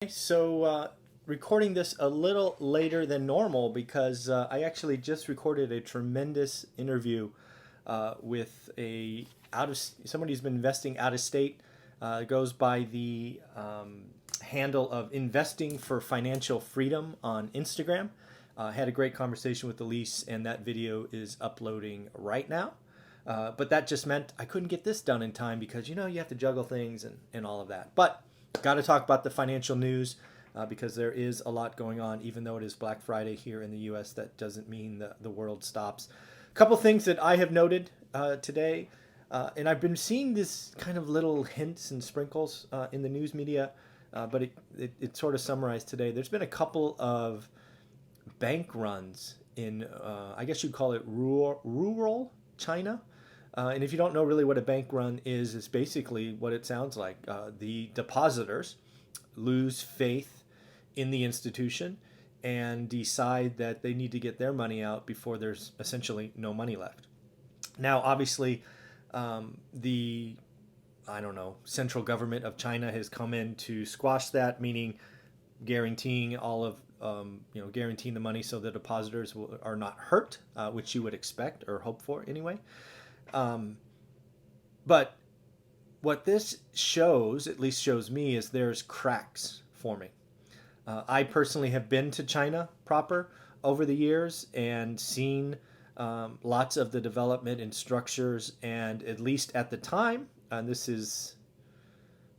Recording this a little later than normal because I actually just recorded a tremendous interview with a out of somebody who's been investing out of state. Goes by the handle of Investing for Financial Freedom on Instagram. Had a great conversation with Elise, and that video is uploading right now. But that just meant I couldn't get this done in time because you have to juggle things and all of that. But got to talk about the financial news because there is a lot going on. Even though it is Black Friday here in the U.S., that doesn't mean the world stops. A couple things that I have noted today, and I've been seeing this kind of little hints and sprinkles in the news media, but it sort of summarized today. There's been a couple of bank runs in, I guess you'd call it rural China. And if you don't know really what a bank run is, it's basically what it sounds like. The depositors lose faith in the institution and decide that they need to get their money out before there's essentially no money left. Now, obviously, the I don't know, central government of China has come in to squash that, meaning guaranteeing all of guaranteeing the money so the depositors are not hurt, which you would expect or hope for anyway. But what this shows, at least shows me, is there's cracks forming. I personally have been to China proper over the years and seen lots of the development and structures, and at least at the time, and this is,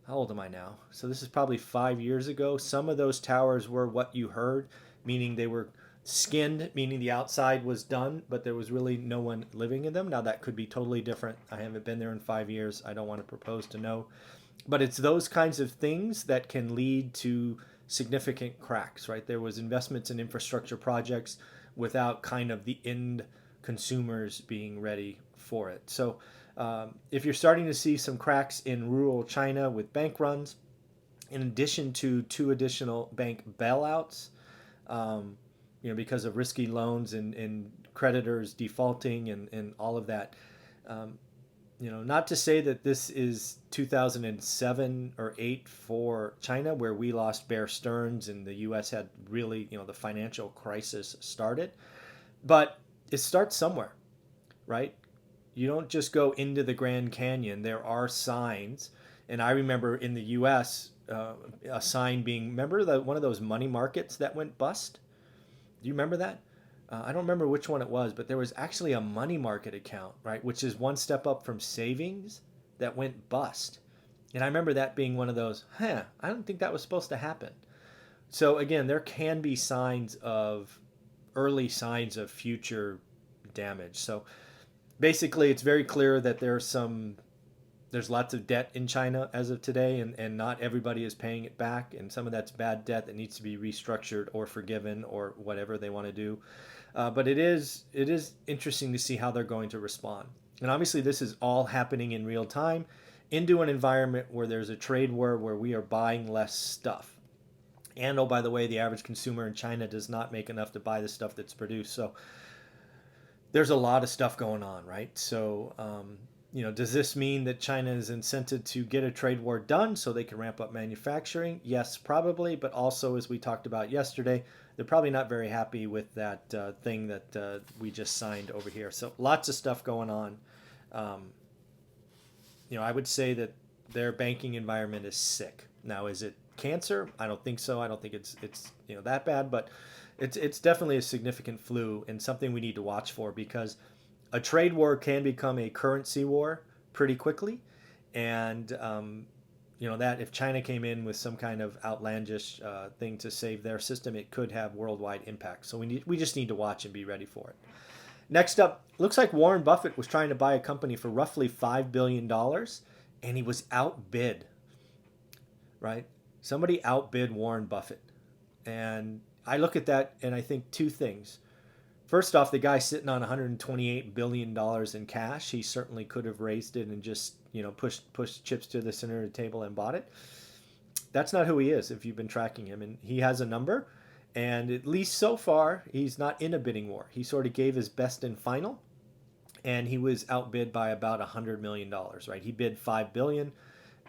how old am I now? So this is probably 5 years ago. Some of those towers were what you heard, meaning they were skinned, meaning the outside was done, but there was really no one living in them. Now that could be totally different. I haven't been there in 5 years. I don't want to propose to know. But it's those kinds of things that can lead to significant cracks, right? There was investments in infrastructure projects without kind of the end consumers being ready for it. So if you're starting to see some cracks in rural China with bank runs, in addition to two additional bank bailouts, because of risky loans and creditors defaulting and all of that. Not to say that this is 2007 or 8 for China, where we lost Bear Stearns and the U.S. had really, the financial crisis started, but it starts somewhere, right? You don't just go into the Grand Canyon. There are signs. And I remember in the U.S., a sign being, remember one of those money markets that went bust? Do you remember that? I don't remember which one it was, but there was actually a money market account, right, which is one step up from savings, that went bust. And I remember that being one of those, I don't think that was supposed to happen. So again, there can be early signs of future damage. So basically, it's very clear that there's lots of debt in China as of today, and not everybody is paying it back. And some of that's bad debt that needs to be restructured or forgiven or whatever they want to do. But it is interesting to see how they're going to respond. And obviously, this is all happening in real time into an environment where there's a trade war where we are buying less stuff. And oh, by the way, the average consumer in China does not make enough to buy the stuff that's produced. So there's a lot of stuff going on, right? So does this mean that China is incented to get a trade war done so they can ramp up manufacturing? Yes, probably. But also, as we talked about yesterday, they're probably not very happy with that thing that we just signed over here. So lots of stuff going on. I would say that their banking environment is sick. Now, is it cancer? I don't think so. I don't think it's that bad, but it's definitely a significant flu and something we need to watch for, because a trade war can become a currency war pretty quickly. And, that if China came in with some kind of outlandish thing to save their system, it could have worldwide impact. So we just need to watch and be ready for it. Next up, looks like Warren Buffett was trying to buy a company for roughly $5 billion dollars, and he was outbid, right? Somebody outbid Warren Buffett. And I look at that and I think two things. First off, the guy's sitting on $128 billion dollars in cash. He certainly could have raised it and just, pushed chips to the center of the table and bought it. That's not who he is if you've been tracking him. And he has a number. And at least so far, he's not in a bidding war. He sort of gave his best and final. And he was outbid by about $100 million, right? He bid $5 billion.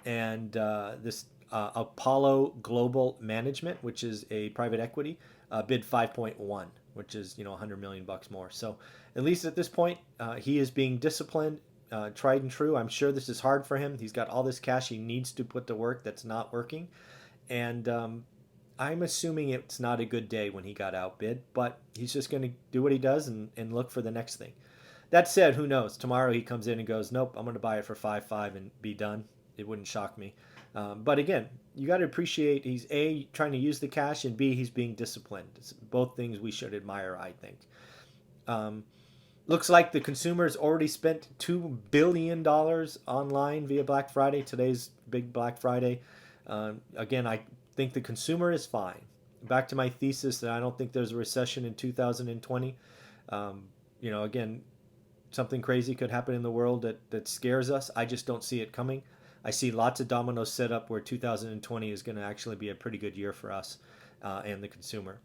And this Apollo Global Management, which is a private equity, bid 5.1, which is, you know, 100 million bucks more. So at least at this point, he is being disciplined, tried and true. I'm sure this is hard for him. He's got all this cash he needs to put to work that's not working, and I'm assuming it's not a good day when he got outbid, but he's just going to do what he does and look for the next thing. That said, who knows? Tomorrow he comes in and goes, nope, I'm going to buy it for 5.5 and be done. It wouldn't shock me. But again, you got to appreciate he's A, trying to use the cash, and B, he's being disciplined. It's both things we should admire, I think. Um, Looks like the consumers already spent $2 billion online via Black Friday. Today's big Black Friday. Again, I think the consumer is fine. Back to my thesis that I don't think there's a recession in 2020. Again, something crazy could happen in the world that scares us. I just don't see it coming. I see lots of dominoes set up where 2020 is going to actually be a pretty good year for us and the consumer.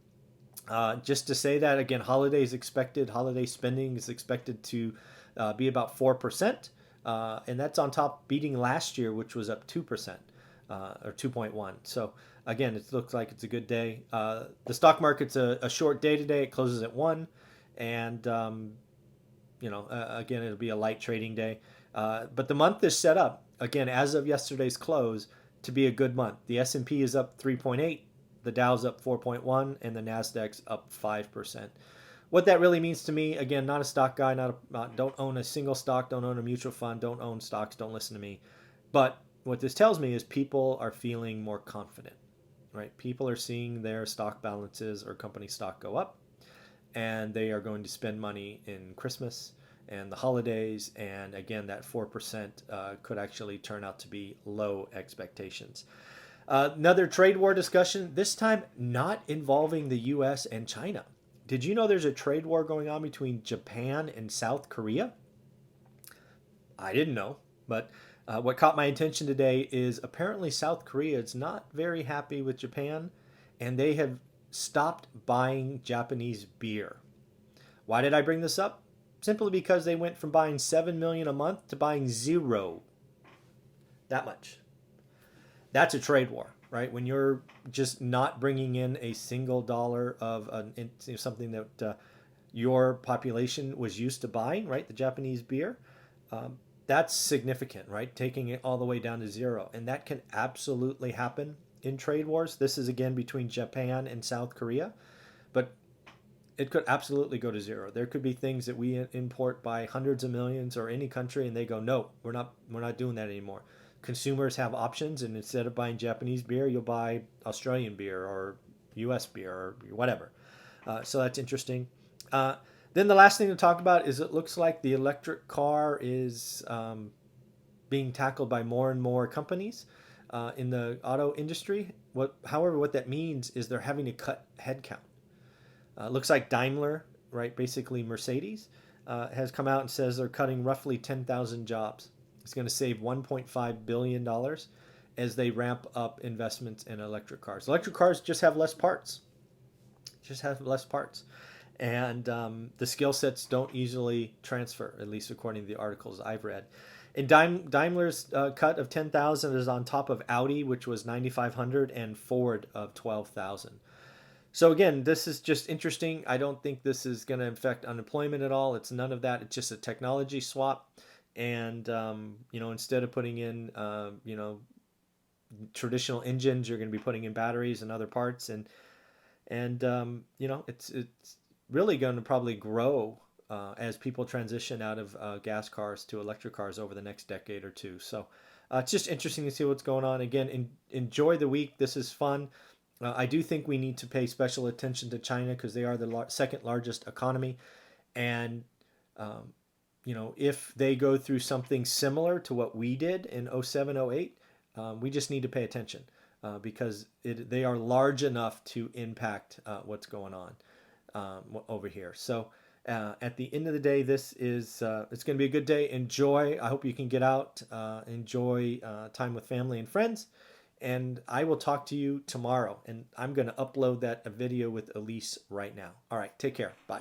Just to say that again, holiday spending is expected to be about 4%, and that's on top beating last year, which was up 2% or 2.1. So again, it looks like it's a good day. The stock market's a short day today. It closes at 1, and again, it'll be a light trading day. But the month is set up again as of yesterday's close to be a good month. The S&P is up 3.8. The Dow's up 4.1, and the Nasdaq's up 5%. What that really means to me, again, not a stock guy, don't own a single stock, don't own a mutual fund, don't own stocks, don't listen to me. But what this tells me is people are feeling more confident, right? People are seeing their stock balances or company stock go up, and they are going to spend money in Christmas and the holidays. And again, that 4% could actually turn out to be low expectations. Another trade war discussion, this time not involving the U.S. and China. Did you know there's a trade war going on between Japan and South Korea? I didn't know, but what caught my attention today is apparently South Korea is not very happy with Japan, and they have stopped buying Japanese beer. Why did I bring this up? Simply because they went from buying 7 million a month to buying 0. That much. That's a trade war, right? When you're just not bringing in a single dollar of something that your population was used to buying, right? The Japanese beer, that's significant, right? Taking it all the way down to 0. And that can absolutely happen in trade wars. This is again between Japan and South Korea, but it could absolutely go to 0. There could be things that we import by hundreds of millions or any country, and they go, no, we're not doing that anymore. Consumers have options, and instead of buying Japanese beer, you'll buy Australian beer or US beer or whatever. So that's interesting. Then the last thing to talk about is it looks like the electric car is being tackled by more and more companies in the auto industry. However, what that means is they're having to cut headcount. Looks like Daimler, right, basically Mercedes, has come out and says they're cutting roughly 10,000 jobs. It's going to save $1.5 billion as they ramp up investments in electric cars. Electric cars just have less parts. And the skill sets don't easily transfer, at least according to the articles I've read. And Daimler's cut of 10,000 is on top of Audi, which was 9,500, and Ford of 12,000. So again, this is just interesting. I don't think this is going to affect unemployment at all. It's none of that. It's just a technology swap. And, instead of putting in, traditional engines, you're going to be putting in batteries and other parts. And it's really going to probably grow as people transition out of gas cars to electric cars over the next decade or two. So it's just interesting to see what's going on. Again, enjoy the week. This is fun. I do think we need to pay special attention to China because they are the second largest economy. And, if they go through something similar to what we did in 07, 08, we just need to pay attention because they are large enough to impact what's going on over here. So at the end of the day, it's going to be a good day. Enjoy. I hope you can get out, enjoy time with family and friends. And I will talk to you tomorrow. And I'm going to upload that video with Elise right now. All right. Take care. Bye.